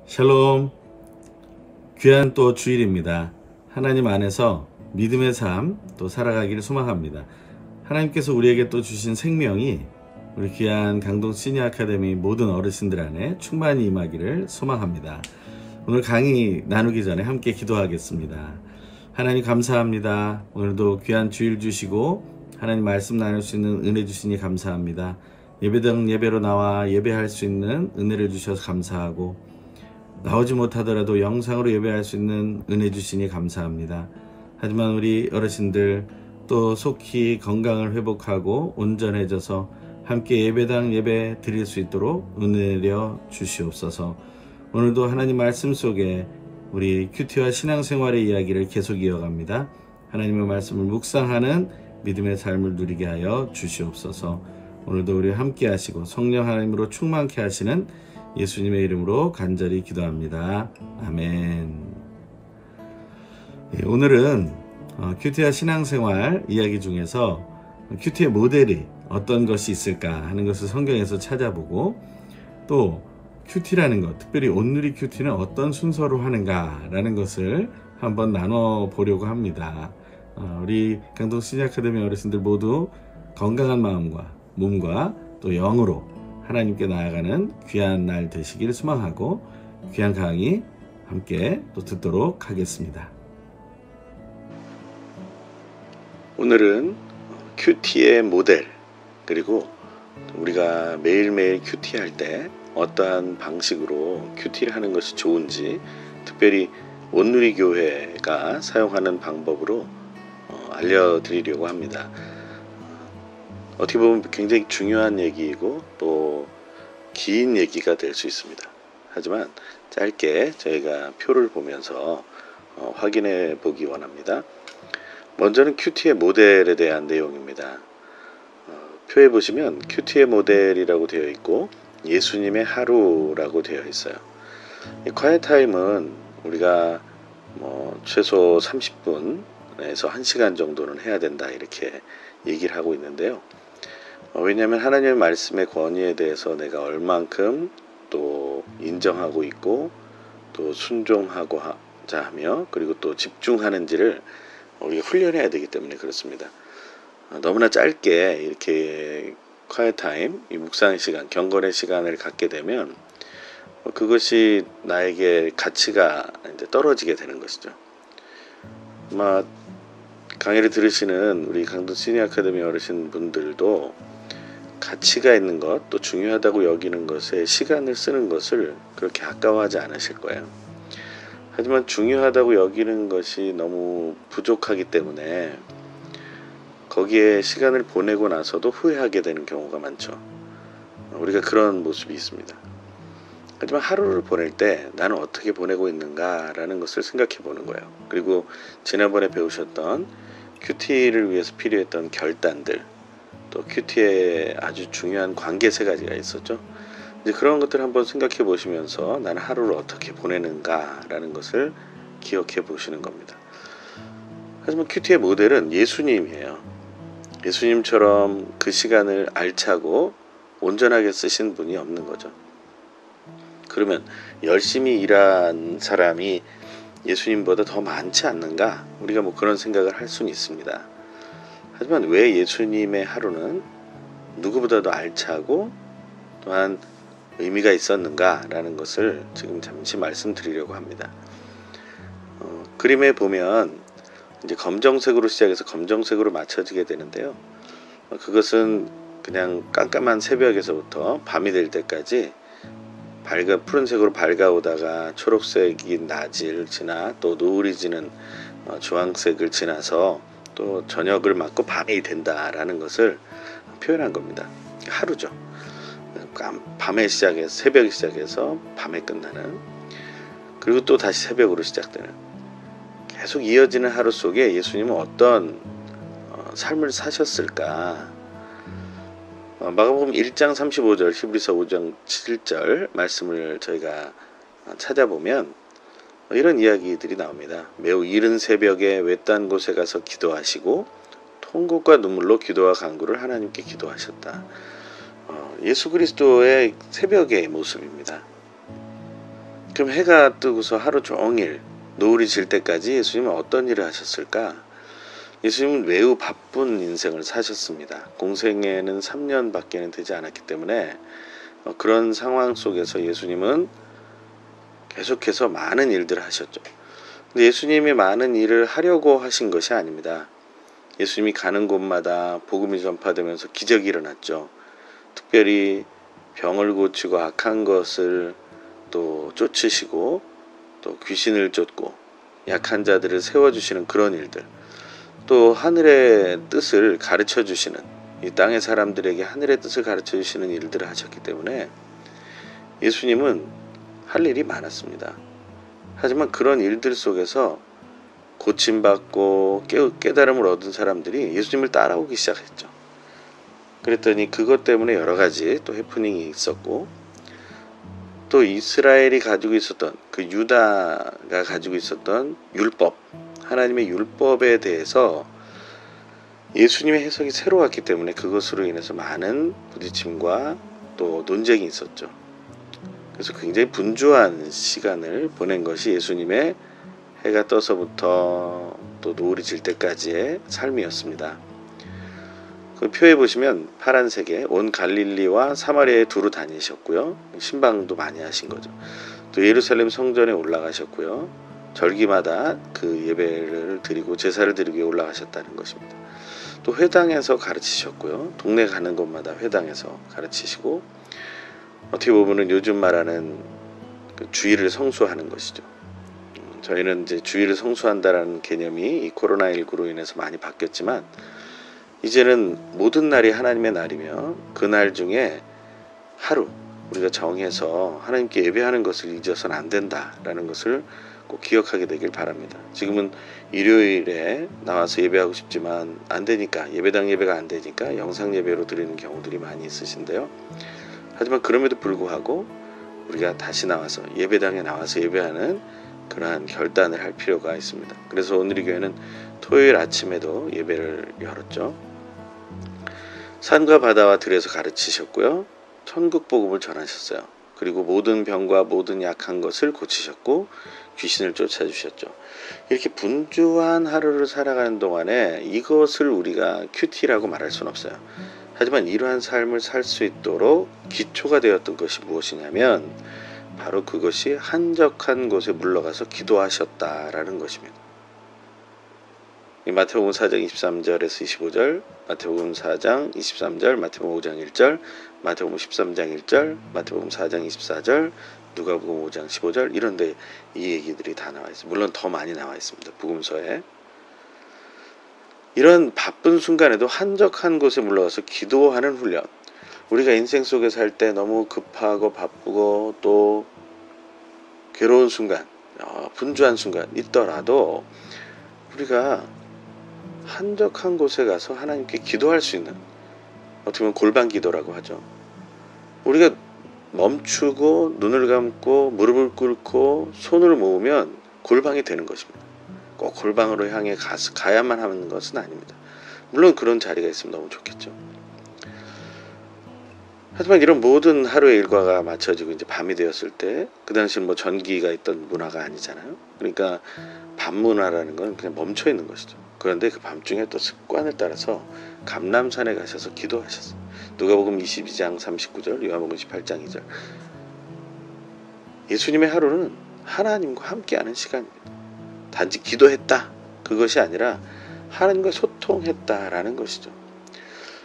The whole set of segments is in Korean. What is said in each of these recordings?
샬롬. 귀한 또 주일입니다. 하나님 안에서 믿음의 삶 또 살아가기를 소망합니다. 하나님께서 우리에게 또 주신 생명이 우리 귀한 강동 시니어 아카데미 모든 어르신들 안에 충만히 임하기를 소망합니다. 오늘 강의 나누기 전에 함께 기도하겠습니다. 하나님 감사합니다. 오늘도 귀한 주일 주시고 하나님 말씀 나눌 수 있는 은혜 주시니 감사합니다. 예배당 예배로 나와 예배할 수 있는 은혜를 주셔서 감사하고, 나오지 못하더라도 영상으로 예배할 수 있는 은혜 주시니 감사합니다. 하지만 우리 어르신들 또 속히 건강을 회복하고 온전해져서 함께 예배당 예배 드릴 수 있도록 은혜려 주시옵소서. 오늘도 하나님 말씀 속에 우리 큐티와 신앙생활의 이야기를 계속 이어갑니다. 하나님의 말씀을 묵상하는 믿음의 삶을 누리게 하여 주시옵소서. 오늘도 우리 함께 하시고 성령 하나님으로 충만케 하시는 예수님의 이름으로 간절히 기도합니다. 아멘. 오늘은 큐티와 신앙생활 이야기 중에서 큐티의 모델이 어떤 것이 있을까 하는 것을 성경에서 찾아보고, 또 큐티라는 것, 특별히 온누리 큐티는 어떤 순서로 하는가 라는 것을 한번 나눠보려고 합니다. 우리 강동 시니어 아카데미 어르신들 모두 건강한 마음과 몸과 또 영으로 하나님께 나아가는 귀한 날 되시기를 소망하고, 귀한 강의 함께 또 듣도록 하겠습니다. 오늘은 큐티의 모델, 그리고 우리가 매일매일 큐티 할 때 어떠한 방식으로 큐티를 하는 것이 좋은지, 특별히 온누리 교회가 사용하는 방법으로 알려드리려고 합니다. 어떻게 보면 굉장히 중요한 얘기이고 또 긴 얘기가 될 수 있습니다. 하지만 짧게 저희가 표를 보면서 확인해 보기 원합니다. 먼저는 큐티의 모델에 대한 내용입니다. 표에 보시면 큐티의 모델이라고 되어 있고 예수님의 하루라고 되어 있어요. 이 콰이어 타임은 우리가 최소 30분에서 1시간 정도는 해야 된다, 이렇게 얘기를 하고 있는데요. 왜냐하면 하나님의 말씀의 권위에 대해서 내가 얼만큼 또 인정하고 있고 또 순종하고자 하며, 그리고 또 집중하는지를 우리가 훈련해야 되기 때문에 그렇습니다. 너무나 짧게 이렇게 콰이어 타임, 이 묵상의 시간, 경건의 시간을 갖게 되면 그것이 나에게 가치가 이제 떨어지게 되는 것이죠. 아마 강의를 들으시는 우리 강동 시니어 아카데미 어르신 분들도 가치가 있는 것, 또 중요하다고 여기는 것에 시간을 쓰는 것을 그렇게 아까워하지 않으실 거예요. 하지만 중요하다고 여기는 것이 너무 부족하기 때문에 거기에 시간을 보내고 나서도 후회하게 되는 경우가 많죠. 우리가 그런 모습이 있습니다. 하지만 하루를 보낼 때 나는 어떻게 보내고 있는가 라는 것을 생각해 보는 거예요. 그리고 지난번에 배우셨던 큐티를 위해서 필요했던 결단들, 또 큐티에 아주 중요한 관계 3가지가 있었죠. 이제 그런 것들을 한번 생각해 보시면서 나는 하루를 어떻게 보내는가 라는 것을 기억해 보시는 겁니다. 하지만 큐티의 모델은 예수님이에요. 예수님처럼 그 시간을 알차고 온전하게 쓰신 분이 없는 거죠. 그러면 열심히 일한 사람이 예수님보다 더 많지 않는가? 우리가 그런 생각을 할 수는 있습니다. 하지만 왜 예수님의 하루는 누구보다도 알차고 또한 의미가 있었는가 라는 것을 지금 잠시 말씀드리려고 합니다. 그림에 보면 이제 검정색으로 시작해서 검정색으로 맞춰지게 되는데요. 그것은 그냥 깜깜한 새벽에서부터 밤이 될 때까지 푸른색으로 밝아오다가 초록색인 낮을 지나 또 노을이 지는 주황색을 지나서 또 저녁을 맞고 밤이 된다라는 것을 표현한 겁니다. 하루죠. 밤에 시작해서, 새벽에 시작해서 밤에 끝나는, 그리고 또 다시 새벽으로 시작되는, 계속 이어지는 하루 속에 예수님은 어떤 삶을 사셨을까? 마가복음 1장 35절, 히브리서 5장 7절 말씀을 저희가 찾아보면 이런 이야기들이 나옵니다. 매우 이른 새벽에 외딴 곳에 가서 기도하시고 통곡과 눈물로 기도와 간구를 하나님께 기도하셨다. 예수 그리스도의 새벽의 모습입니다. 그럼 해가 뜨고서 하루 종일 노을이 질 때까지 예수님은 어떤 일을 하셨을까? 예수님은 매우 바쁜 인생을 사셨습니다. 공생애는 3년밖에 되지 않았기 때문에 그런 상황 속에서 예수님은 계속해서 많은 일들을 하셨죠. 근데 예수님이 많은 일을 하려고 하신 것이 아닙니다. 예수님이 가는 곳마다 복음이 전파되면서 기적이 일어났죠. 특별히 병을 고치고 악한 것을 또 쫓으시고 또 귀신을 쫓고 약한 자들을 세워주시는 그런 일들, 또 하늘의 뜻을 가르쳐 주시는, 이 땅의 사람들에게 하늘의 뜻을 가르쳐 주시는 일들을 하셨기 때문에 예수님은 할 일이 많았습니다. 하지만 그런 일들 속에서 고침받고 깨달음을 얻은 사람들이 예수님을 따라오기 시작했죠. 그랬더니 그것 때문에 여러 가지 또 해프닝이 있었고, 또 이스라엘이 가지고 있었던, 그 유다가 가지고 있었던 율법, 하나님의 율법에 대해서 예수님의 해석이 새로웠기 때문에 그것으로 인해서 많은 부딪힘과 또 논쟁이 있었죠. 그래서 굉장히 분주한 시간을 보낸 것이 예수님의 해가 떠서부터 또 노을이 질 때까지의 삶이었습니다. 그 표에 보시면 파란색에 온 갈릴리와 사마리아에 두루 다니셨고요. 신방도 많이 하신 거죠. 또 예루살렘 성전에 올라가셨고요. 절기마다 그 예배를 드리고 제사를 드리기 위해 올라가셨다는 것입니다. 또 회당에서 가르치셨고요. 동네 가는 곳마다 회당에서 가르치시고, 어떻게 보면은 요즘 말하는 그 주일을 성수하는 것이죠. 저희는 이제 주일을 성수한다라는 개념이 이 코로나19로 인해서 많이 바뀌었지만, 이제는 모든 날이 하나님의 날이며 그 날 중에 하루 우리가 정해서 하나님께 예배하는 것을 잊어서는 안 된다라는 것을 꼭 기억하게 되길 바랍니다. 지금은 일요일에 나와서 예배하고 싶지만 안 되니까, 예배당 예배가 안 되니까 영상 예배로 드리는 경우들이 많이 있으신데요. 하지만 그럼에도 불구하고 우리가 다시 나와서 예배당에 나와서 예배하는 그러한 결단을 할 필요가 있습니다. 그래서 오늘 이 교회는 토요일 아침에도 예배를 열었죠. 산과 바다와 들에서 가르치셨고요. 천국 복음을 전하셨어요. 그리고 모든 병과 모든 약한 것을 고치셨고 귀신을 쫓아주셨죠. 이렇게 분주한 하루를 살아가는 동안에 이것을 우리가 큐티라고 말할 수는 없어요. 하지만 이러한 삶을 살 수 있도록 기초가 되었던 것이 무엇이냐면 바로 그것이 한적한 곳에 물러가서 기도하셨다라는 것입니다. 마태복음 4장 23절에서 25절, 마태복음 4장 23절, 마태복음 5장 1절, 마태복음 13장 1절, 마태복음 4장 24절, 누가복음 5장 15절, 이런데 이 얘기들이 다 나와 있습니다. 물론 더 많이 나와 있습니다. 복음서에. 이런 바쁜 순간에도 한적한 곳에 물러가서 기도하는 훈련. 우리가 인생 속에 살 때 너무 급하고 바쁘고 또 괴로운 순간, 분주한 순간 있더라도 우리가 한적한 곳에 가서 하나님께 기도할 수 있는, 어떻게 보면 골방 기도라고 하죠. 우리가 멈추고 눈을 감고 무릎을 꿇고 손을 모으면 골방이 되는 것입니다. 꼭 골방으로 향해 가야만 하는 것은 아닙니다. 물론 그런 자리가 있으면 너무 좋겠죠. 하지만 이런 모든 하루의 일과가 맞춰지고 이제 밤이 되었을 때, 그 당시는 뭐 전기가 있던 문화가 아니잖아요. 그러니까 밤 문화라는 건 그냥 멈춰 있는 것이죠. 그런데 그 밤중에 또 습관을 따라서 감람산에 가셔서 기도하셨어요. 누가복음 22장 39절, 요한복음 18장 2절. 예수님의 하루는 하나님과 함께하는 시간입니다. 단지 기도했다, 그것이 아니라 하나님과 소통했다라는 것이죠.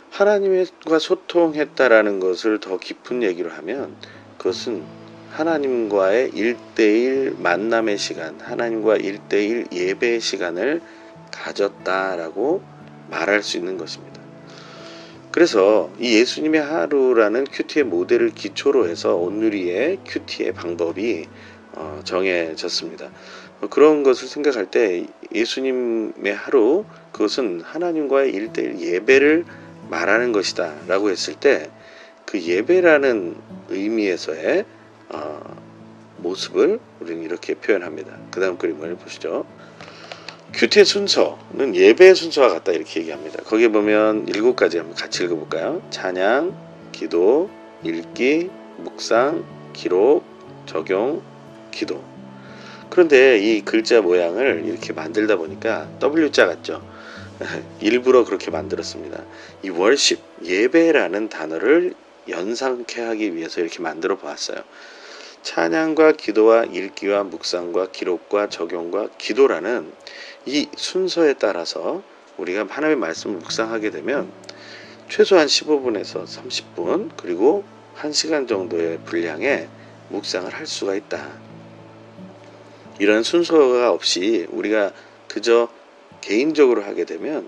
하나님과 소통했다라는 것을 더 깊은 얘기로 하면 그것은 하나님과의 1대1 만남의 시간, 하나님과 1대1 예배의 시간을 가졌다라고 말할 수 있는 것입니다. 그래서 이 예수님의 하루라는 큐티의 모델을 기초로 해서 오늘의 큐티의 방법이 정해졌습니다. 그런 것을 생각할 때 예수님의 하루, 그것은 하나님과의 1대1 예배를 말하는 것이다 라고 했을 때 그 예배라는 의미에서의 모습을 우리는 이렇게 표현합니다. 그 다음 그림을 보시죠. 큐티의 순서는 예배의 순서와 같다 이렇게 얘기합니다. 거기에 보면 7가지 한번 같이 읽어볼까요? 찬양, 기도, 읽기, 묵상, 기록, 적용, 기도. 그런데 이 글자 모양을 이렇게 만들다 보니까 W자 같죠? 일부러 그렇게 만들었습니다. 이 월십, 예배라는 단어를 연상케 하기 위해서 이렇게 만들어 보았어요. 찬양과 기도와 읽기와 묵상과 기록과 적용과 기도라는 이 순서에 따라서 우리가 하나님의 말씀을 묵상하게 되면 최소한 15분에서 30분 그리고 1시간 정도의 분량의 묵상을 할 수가 있다. 이런 순서가 없이 우리가 그저 개인적으로 하게 되면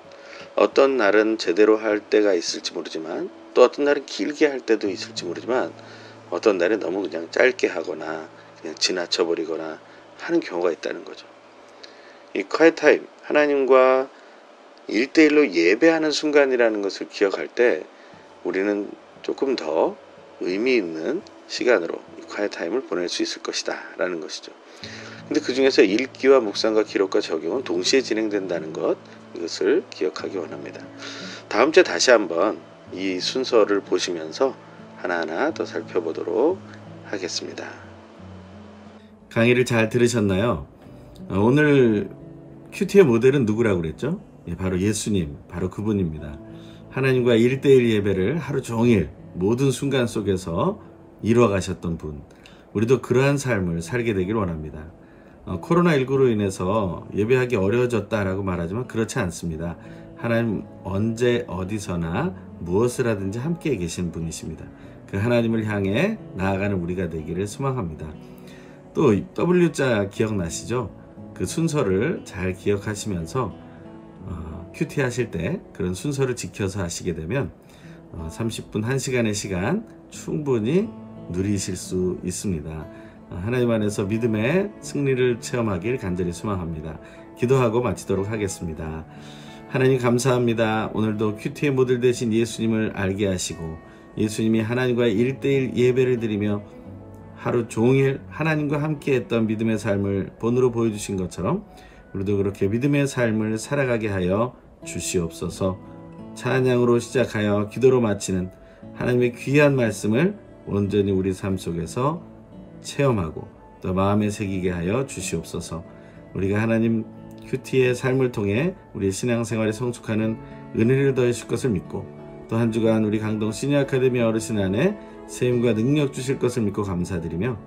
어떤 날은 제대로 할 때가 있을지 모르지만 또 어떤 날은 길게 할 때도 있을지 모르지만 어떤 날은 너무 그냥 짧게 하거나 그냥 지나쳐 버리거나 하는 경우가 있다는 거죠. 이 quiet 타임, 하나님과 1대1로 예배하는 순간이라는 것을 기억할 때 우리는 조금 더 의미 있는 시간으로 이 quiet 타임을 보낼 수 있을 것이다 라는 것이죠. 근데 그 중에서 읽기와 묵상과 기록과 적용은 동시에 진행된다는 것, 이것을 기억하기 원합니다. 다음 주에 다시 한번 이 순서를 보시면서 하나하나 더 살펴보도록 하겠습니다. 강의를 잘 들으셨나요? 오늘 큐티의 모델은 누구라고 그랬죠? 바로 예수님, 바로 그분입니다. 하나님과 1대1 예배를 하루 종일 모든 순간 속에서 이루어 가셨던 분. 우리도 그러한 삶을 살게 되길 원합니다. 코로나19로 인해서 예배하기 어려워졌다라고 말하지만 그렇지 않습니다. 하나님 언제 어디서나 무엇을 하든지 함께 계신 분이십니다. 그 하나님을 향해 나아가는 우리가 되기를 소망합니다. 또 W자 기억나시죠? 그 순서를 잘 기억하시면서 큐티 하실 때 그런 순서를 지켜서 하시게 되면 30분, 1시간의 시간 충분히 누리실 수 있습니다. 하나님 안에서 믿음의 승리를 체험하길 간절히 소망합니다. 기도하고 마치도록 하겠습니다. 하나님 감사합니다. 오늘도 큐티의 모델 되신 예수님을 알게 하시고 예수님이 하나님과의 1대1 예배를 드리며 하루 종일 하나님과 함께 했던 믿음의 삶을 본으로 보여주신 것처럼 우리도 그렇게 믿음의 삶을 살아가게 하여 주시옵소서. 찬양으로 시작하여 기도로 마치는 하나님의 귀한 말씀을 온전히 우리 삶 속에서 체험하고 또 마음에 새기게 하여 주시옵소서. 우리가 하나님 큐티의 삶을 통해 우리의 신앙생활에 성숙하는 은혜를 더하실 것을 믿고 또 한 주간 우리 강동 시니어 아카데미 어르신 안에 세임과 능력 주실 것을 믿고 감사드리며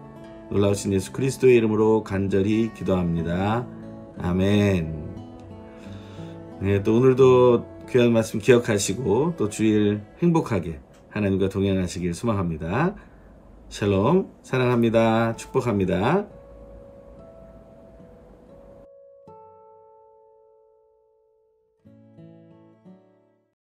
놀라우신 예수 그리스도의 이름으로 간절히 기도합니다. 아멘. 네, 또 오늘도 귀한 말씀 기억하시고 또 주일 행복하게 하나님과 동행하시길 소망합니다. 샬롬, 사랑합니다. 축복합니다.